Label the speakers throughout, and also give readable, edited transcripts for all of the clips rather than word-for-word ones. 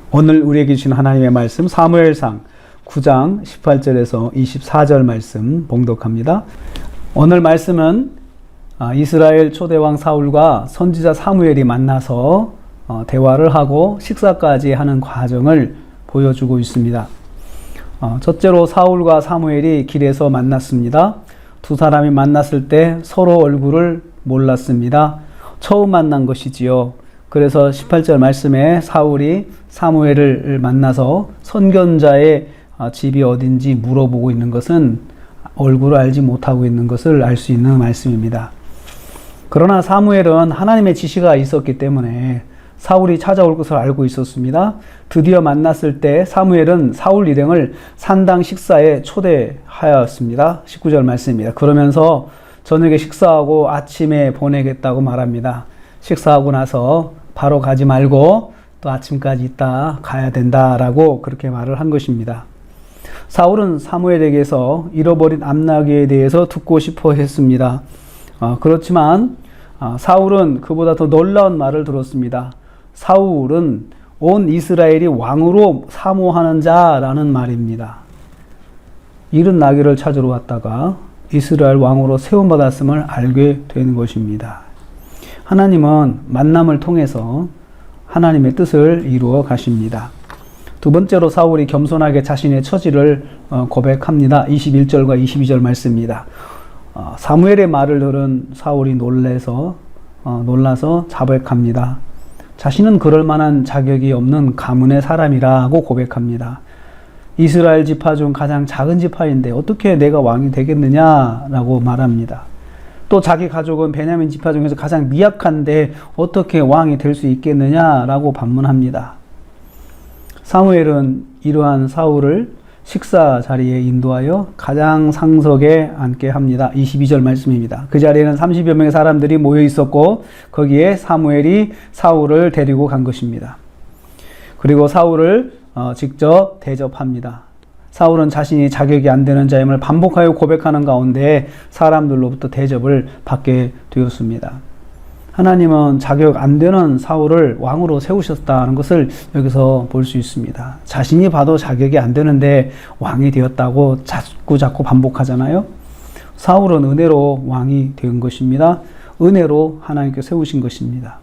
Speaker 1: 오늘 우리에게 주신 하나님의 말씀 사무엘상 9장 18절에서 24절 말씀 봉독합니다. 오늘 말씀은 이스라엘 초대왕 사울과 선지자 사무엘이 만나서 대화를 하고 식사까지 하는 과정을 보여주고 있습니다. 첫째로 사울과 사무엘이 길에서 만났습니다. 두 사람이 만났을 때 서로 얼굴을 몰랐습니다. 처음 만난 것이지요. 그래서 18절 말씀에 사울이 사무엘을 만나서 선견자의 집이 어딘지 물어보고 있는 것은 얼굴을 알지 못하고 있는 것을 알 수 있는 말씀입니다. 그러나 사무엘은 하나님의 지시가 있었기 때문에 사울이 찾아올 것을 알고 있었습니다. 드디어 만났을 때 사무엘은 사울 일행을 산당 식사에 초대하였습니다. 19절 말씀입니다. 그러면서 저녁에 식사하고 아침에 보내겠다고 말합니다. 식사하고 나서 바로 가지 말고 또 아침까지 있다 가야 된다라고 그렇게 말을 한 것입니다. 사울은 사무엘에게서 잃어버린 암나귀에 대해서 듣고 싶어 했습니다. 그렇지만 사울은 그보다 더 놀라운 말을 들었습니다. 사울은 온 이스라엘이 왕으로 사모하는 자라는 말입니다. 잃은 나귀를 찾으러 왔다가 이스라엘 왕으로 세움받았음을 알게 되는 것입니다. 하나님은 만남을 통해서 하나님의 뜻을 이루어 가십니다. 두 번째로 사울이 겸손하게 자신의 처지를 고백합니다. 21절과 22절 말씀입니다. 사무엘의 말을 들은 사울이 놀라서 자백합니다. 자신은 그럴 만한 자격이 없는 가문의 사람이라고 고백합니다. 이스라엘 지파 중 가장 작은 지파인데 어떻게 내가 왕이 되겠느냐라고 말합니다. 또 자기 가족은 베냐민 지파 중에서 가장 미약한데 어떻게 왕이 될 수 있겠느냐라고 반문합니다. 사무엘은 이러한 사울을 식사 자리에 인도하여 가장 상석에 앉게 합니다. 22절 말씀입니다. 그 자리에는 30여 명의 사람들이 모여 있었고 거기에 사무엘이 사울을 데리고 간 것입니다. 그리고 사울을 직접 대접합니다. 사울은 자신이 자격이 안 되는 자임을 반복하여 고백하는 가운데 사람들로부터 대접을 받게 되었습니다. 하나님은 자격 안 되는 사울을 왕으로 세우셨다는 것을 여기서 볼 수 있습니다. 자신이 봐도 자격이 안 되는데 왕이 되었다고 자꾸 반복하잖아요. 사울은 은혜로 왕이 된 것입니다. 은혜로 하나님께 세우신 것입니다.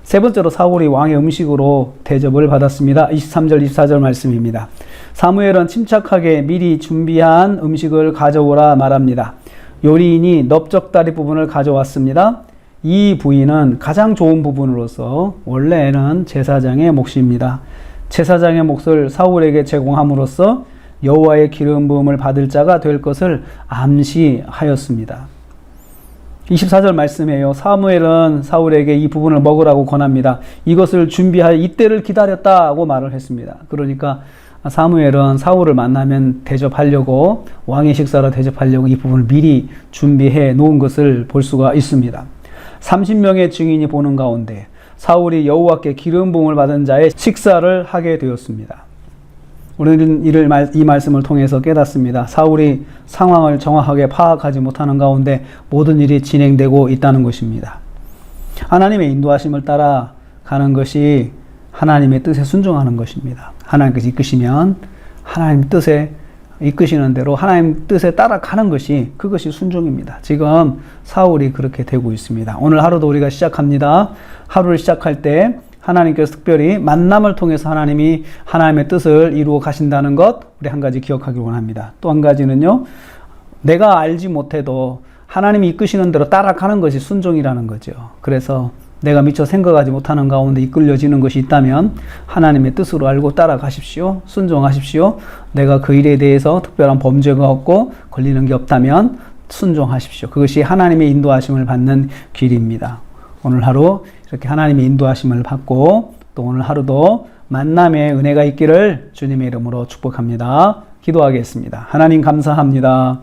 Speaker 1: 세 번째로 사울이 왕의 음식으로 대접을 받았습니다. 23절 24절 말씀입니다. 사무엘은 침착하게 미리 준비한 음식을 가져오라 말합니다. 요리인이 넓적다리 부분을 가져왔습니다. 이 부위는 가장 좋은 부분으로서 원래는 제사장의 몫입니다. 제사장의 몫을 사울에게 제공함으로써 여호와의 기름 부음을 받을 자가 될 것을 암시하였습니다. 24절 말씀이에요. 사무엘은 사울에게 이 부분을 먹으라고 권합니다. 이것을 준비하여 이때를 기다렸다고 말을 했습니다. 그러니까 사무엘은 사울을 만나면 대접하려고 왕의 식사로 대접하려고 이 부분을 미리 준비해 놓은 것을 볼 수가 있습니다. 30명의 증인이 보는 가운데 사울이 여호와께 기름 부음을 받은 자의 식사를 하게 되었습니다. 우리는 이 말씀을 통해서 깨닫습니다. 사울이 상황을 정확하게 파악하지 못하는 가운데 모든 일이 진행되고 있다는 것입니다. 하나님의 인도하심을 따라가는 것이 하나님의 뜻에 순종하는 것입니다. 하나님께서 이끄시면 하나님 뜻에 이끄시는 대로 하나님 뜻에 따라가는 것이 그것이 순종입니다. 지금 사울이 그렇게 되고 있습니다. 오늘 하루도 우리가 시작합니다. 하루를 시작할 때 하나님께서 특별히 만남을 통해서 하나님이 하나님의 뜻을 이루어 가신다는 것 우리 한 가지 기억하길 원합니다. 또 한 가지는요. 내가 알지 못해도 하나님이 이끄시는 대로 따라가는 것이 순종이라는 거죠. 그래서 내가 미처 생각하지 못하는 가운데 이끌려지는 것이 있다면 하나님의 뜻으로 알고 따라가십시오. 순종하십시오. 내가 그 일에 대해서 특별한 범죄가 없고 걸리는 게 없다면 순종하십시오. 그것이 하나님의 인도하심을 받는 길입니다. 오늘 하루 이렇게 하나님의 인도하심을 받고 또 오늘 하루도 만남의 은혜가 있기를 주님의 이름으로 축복합니다. 기도하겠습니다. 하나님 감사합니다.